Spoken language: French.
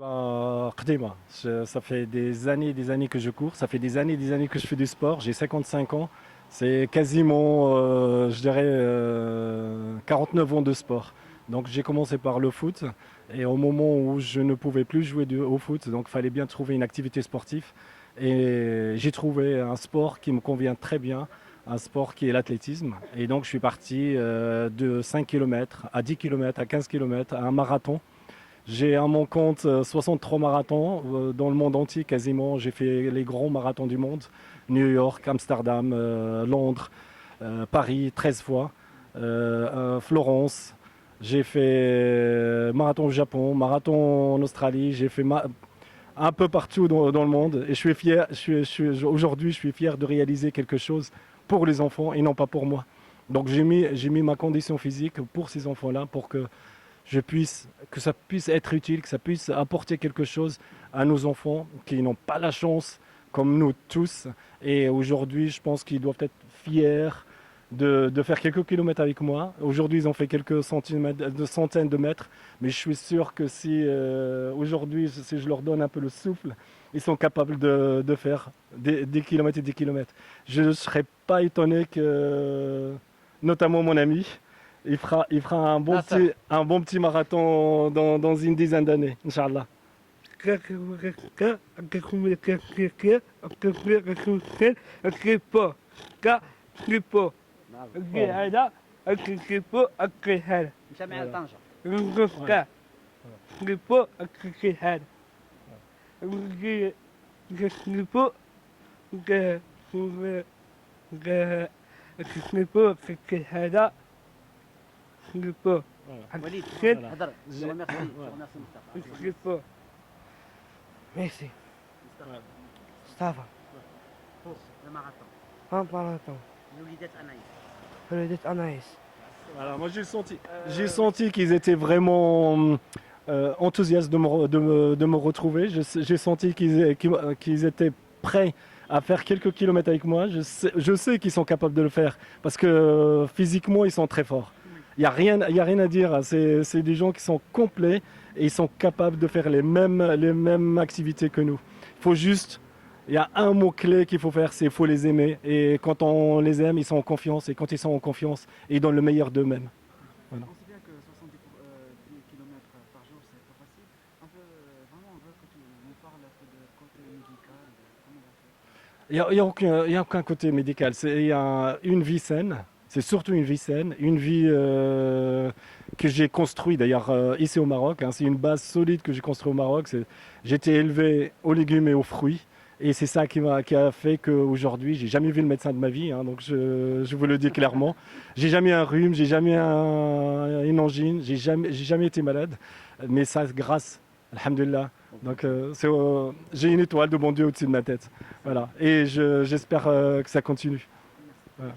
قديمة. Ça fait des années que je cours, ça fait des années que je fais du sport, j'ai 55 ans, c'est quasiment, je dirais, 49 ans de sport. Donc j'ai commencé par le foot et au moment où je ne pouvais plus jouer au foot, donc il fallait bien trouver une activité sportive et j'ai trouvé un sport qui me convient très bien, un sport qui est l'athlétisme. Et donc je suis parti de 5 km à 10 km, à 15 km, à un marathon. J'ai à mon compte 63 marathons dans le monde entier quasiment. J'ai fait les grands marathons du monde, New York, Amsterdam, Londres, Paris 13 fois, Florence. J'ai fait marathon au Japon, marathon en Australie. J'ai fait un peu partout dans le monde. Et je suis fier, aujourd'hui, je suis fier de réaliser quelque chose pour les enfants et non pas pour moi. Donc j'ai mis ma condition physique pour ces enfants-là, pour que que ça puisse être utile, que ça puisse apporter quelque chose à nos enfants qui n'ont pas la chance, comme nous tous. Et aujourd'hui, je pense qu'ils doivent être fiers de faire quelques kilomètres avec moi. Aujourd'hui, ils ont fait quelques centaines de mètres, mais je suis sûr que si aujourd'hui, si je leur donne un peu le souffle, ils sont capables de faire des kilomètres et des kilomètres. Je ne serais pas étonné que, notamment mon ami, il fera un bon petit marathon dans une dizaine d'années, Inch'Allah. مشى مع طنجة. وليد هضر. Je remercie Mustafa. Merci. Mustafa. Pour le marathon. Un marathon. الوليدات أنايس. ولدت Anaïs. Voilà, moi j'ai senti qu'ils étaient vraiment enthousiastes de me retrouver. J'ai senti qu'ils étaient prêts à faire quelques kilomètres avec moi. Je sais qu'ils sont capables de le faire parce que physiquement ils sont très forts. Il y a rien à dire. C'est des gens qui sont complets et ils sont capables de faire les mêmes activités que nous. Il faut juste, il y a un mot-clé qu'il faut faire, c'est qu'il faut les aimer. Et quand on les aime, ils sont en confiance. Et quand ils sont en confiance, ils donnent le meilleur d'eux-mêmes. Voilà. On sait bien que 70 km par jour, c'est pas facile. Vraiment, on veut que tu nous parles un peu de côté médical, comment on fait. Il y a aucun côté médical. Il y a une vie saine. C'est surtout une vie saine, une vie que j'ai construite d'ailleurs ici au Maroc. Hein. C'est une base solide que j'ai construite au Maroc. J'ai été élevé aux légumes et aux fruits. Et c'est ça qui a fait qu'aujourd'hui, j'ai jamais vu le médecin de ma vie. Hein, donc je vous le dis clairement. J'ai jamais un rhume, j'ai jamais une angine, j'ai jamais été malade. Mais ça, grâce, alhamdulillah. Donc j'ai une étoile de bon Dieu au-dessus de ma tête. Voilà. Et j'espère que ça continue. Voilà.